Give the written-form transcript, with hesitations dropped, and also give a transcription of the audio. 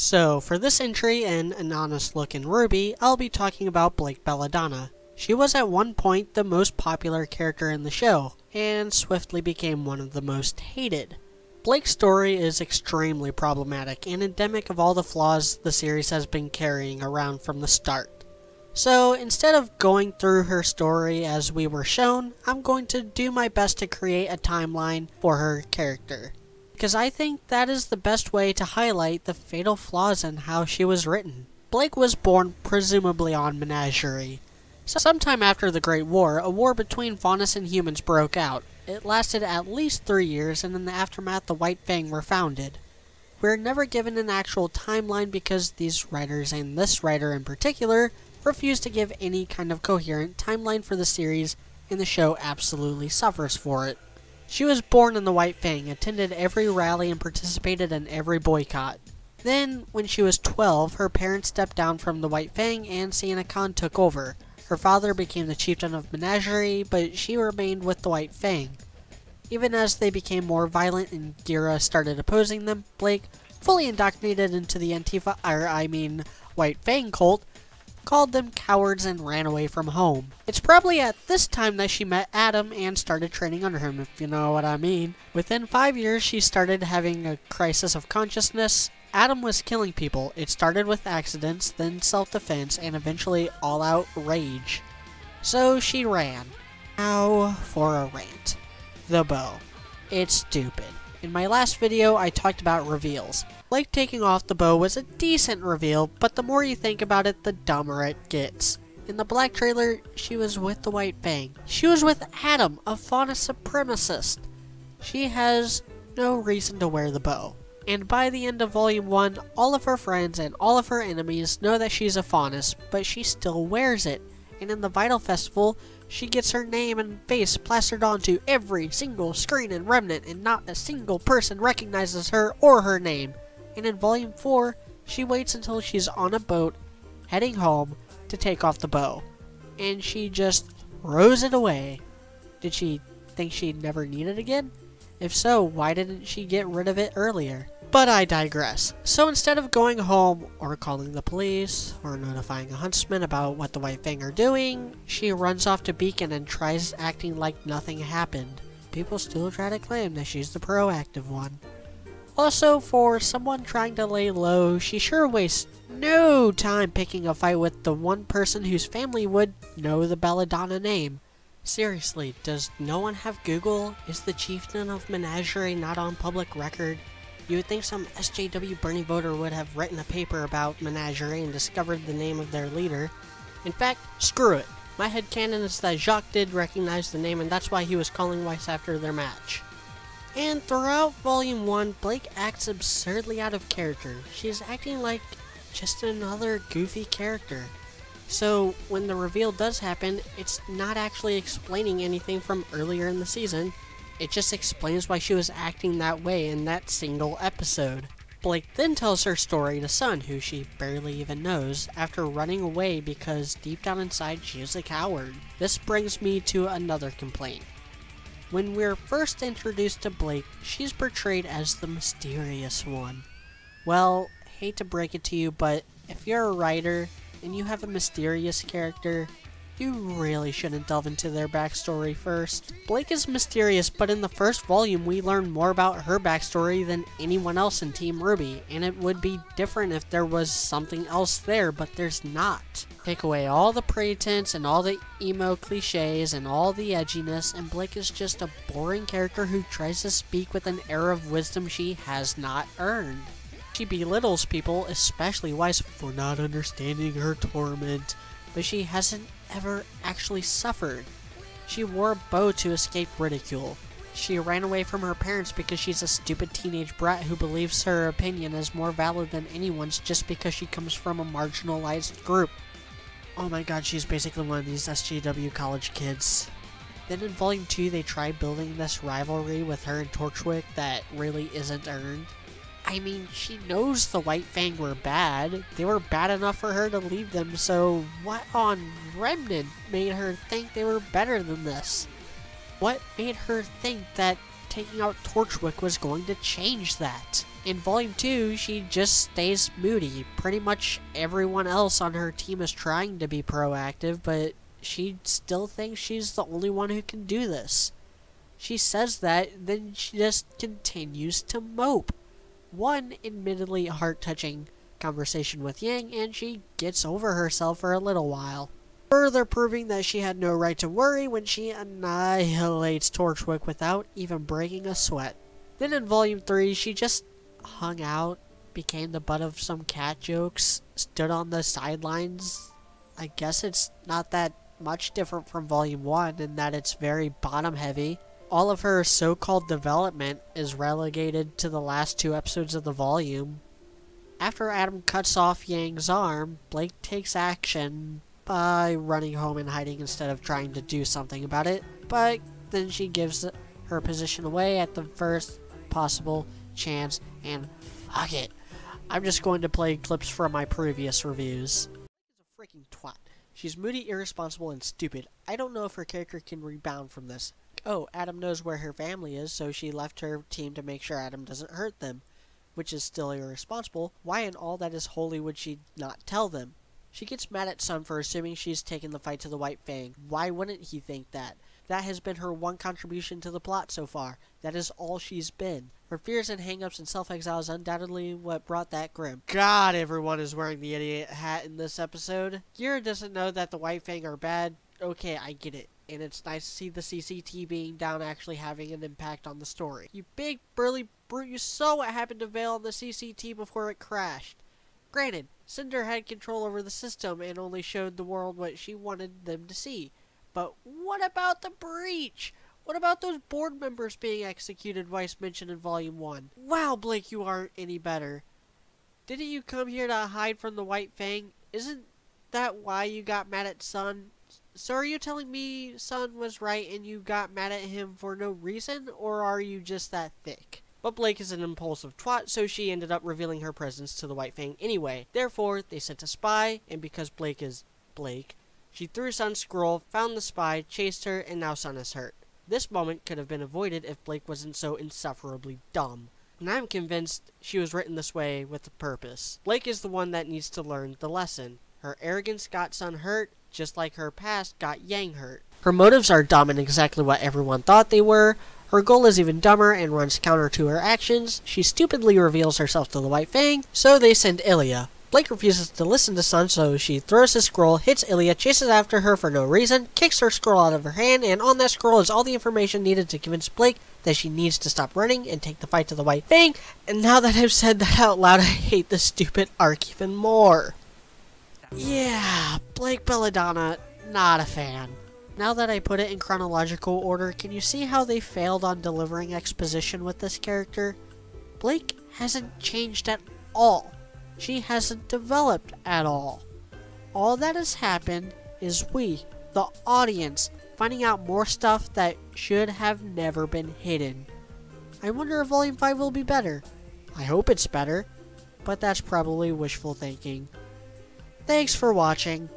So, for this entry in An Honest Look in RWBY, I'll be talking about Blake Belladonna. She was at one point the most popular character in the show, and swiftly became one of the most hated. Blake's story is extremely problematic and endemic of all the flaws the series has been carrying around from the start. So, instead of going through her story as we were shown, I'm going to do my best to create a timeline for her character, because I think that is the best way to highlight the fatal flaws in how she was written. Blake was born presumably on Menagerie. Sometime after the Great War, a war between Faunus and humans broke out. It lasted at least 3 years, and in the aftermath the White Fang were founded. We're never given an actual timeline because these writers, and this writer in particular, refused to give any kind of coherent timeline for the series, and the show absolutely suffers for it. She was born in the White Fang, attended every rally, and participated in every boycott. Then, when she was 12, her parents stepped down from the White Fang and Sienna Khan took over. Her father became the chieftain of Menagerie, but she remained with the White Fang. Even as they became more violent and Gira started opposing them, Blake, fully indoctrinated into the White Fang cult, called them cowards and ran away from home. It's probably at this time that she met Adam and started training under him, if you know what I mean. Within 5 years, she started having a crisis of consciousness. Adam was killing people. It started with accidents, then self-defense, and eventually all-out rage. So she ran. Now for a rant. The bow. It's stupid. In my last video, I talked about reveals. Blake taking off the bow was a decent reveal, but the more you think about it, the dumber it gets. In the Black trailer, she was with the White Fang. She was with Adam, a Faunus supremacist. She has no reason to wear the bow. And by the end of Volume 1, all of her friends and all of her enemies know that she's a Faunus, but she still wears it. And in the Vital Festival, she gets her name and face plastered onto every single screen in Remnant, and not a single person recognizes her or her name. And in Volume 4, she waits until she's on a boat, heading home, to take off the bow. And she just throws it away. Did she think she'd never need it again? If so, why didn't she get rid of it earlier? But I digress. So instead of going home, or calling the police, or notifying a huntsman about what the White Fang are doing, she runs off to Beacon and tries acting like nothing happened. People still try to claim that she's the proactive one. Also, for someone trying to lay low, she sure wastes no time picking a fight with the one person whose family would know the Belladonna name. Seriously, does no one have Google? Is the chieftain of Menagerie not on public record? You would think some SJW Bernie voter would have written a paper about Menagerie and discovered the name of their leader. In fact, screw it. My headcanon is that Jacques did recognize the name, and that's why he was calling Weiss after their match. And throughout Volume 1, Blake acts absurdly out of character. She's acting like just another goofy character. So, when the reveal does happen, it's not actually explaining anything from earlier in the season. It just explains why she was acting that way in that single episode. Blake then tells her story to Sun, who she barely even knows, after running away because deep down inside she is a coward. This brings me to another complaint. When we're first introduced to Blake, she's portrayed as the mysterious one. Well, hate to break it to you, but if you're a writer and you have a mysterious character, you really shouldn't delve into their backstory first. Blake is mysterious, but in the first volume we learn more about her backstory than anyone else in Team RWBY, and it would be different if there was something else there, but there's not. Take away all the pretense and all the emo cliches and all the edginess, and Blake is just a boring character who tries to speak with an air of wisdom she has not earned. She belittles people, especially Weiss, for not understanding her torment, but she hasn't ever actually suffered. She wore a bow to escape ridicule. She ran away from her parents because she's a stupid teenage brat who believes her opinion is more valid than anyone's just because she comes from a marginalized group. Oh my god, she's basically one of these SJW college kids. Then in Volume 2 they try building this rivalry with her and Torchwick that really isn't earned. I mean, she knows the White Fang were bad. They were bad enough for her to leave them, so what on Remnant made her think they were better than this? What made her think that taking out Torchwick was going to change that. In Volume 2, she just stays moody. Pretty much everyone else on her team is trying to be proactive, but she still thinks she's the only one who can do this. She says that, then she just continues to mope. One admittedly heart-touching conversation with Yang, and she gets over herself for a little while, further proving that she had no right to worry when she annihilates Torchwick without even breaking a sweat. Then in Volume 3, she just hung out, became the butt of some cat jokes, stood on the sidelines. I guess it's not that much different from Volume 1 in that it's very bottom-heavy. All of her so-called development is relegated to the last 2 episodes of the volume. After Adam cuts off Yang's arm, Blake takes action by running home and hiding instead of trying to do something about it, but then she gives her position away at the first possible chance, and fuck it. I'm just going to play clips from my previous reviews. She's a freaking twat. She's moody, irresponsible, and stupid. I don't know if her character can rebound from this. Oh, Adam knows where her family is, so she left her team to make sure Adam doesn't hurt them, which is still irresponsible. Why in all that is holy would she not tell them? She gets mad at Sun for assuming she's taken the fight to the White Fang. Why wouldn't he think that? That has been her one contribution to the plot so far. That is all she's been. Her fears and hang-ups and self-exile is undoubtedly what brought that grim. God, everyone is wearing the idiot hat in this episode. Gira doesn't know that the White Fang are bad. Okay, I get it. And it's nice to see the CCT being down actually having an impact on the story. You big, burly brute, you saw what happened to Vale on the CCT before it crashed. Granted, Cinder had control over the system and only showed the world what she wanted them to see. But what about the breach? What about those board members being executed Weiss mentioned in Volume 1? Wow, Blake, you aren't any better. Didn't you come here to hide from the White Fang? Isn't that why you got mad at Sun? So are you telling me Sun was right and you got mad at him for no reason? Or are you just that thick? But Blake is an impulsive twat, so she ended up revealing her presence to the White Fang anyway. Therefore, they sent a spy, and because Blake is Blake, she threw Sun's scroll, found the spy, chased her, and now Sun is hurt. This moment could have been avoided if Blake wasn't so insufferably dumb. And I'm convinced she was written this way with a purpose. Blake is the one that needs to learn the lesson. Her arrogance got Sun hurt, just like her past got Yang hurt. Her motives are dumb and exactly what everyone thought they were. Her goal is even dumber and runs counter to her actions. She stupidly reveals herself to the White Fang, so they send Ilya. Blake refuses to listen to Sun, so she throws his scroll, hits Ilya, chases after her for no reason, kicks her scroll out of her hand, and on that scroll is all the information needed to convince Blake that she needs to stop running and take the fight to the White Fang. And now that I've said that out loud, I hate the stupid arc even more. Yeah, Blake Belladonna, not a fan. Now that I put it in chronological order, can you see how they failed on delivering exposition with this character? Blake hasn't changed at all. She hasn't developed at all. All that has happened is we, the audience, finding out more stuff that should have never been hidden. I wonder if Volume 5 will be better. I hope it's better, but that's probably wishful thinking. Thanks for watching.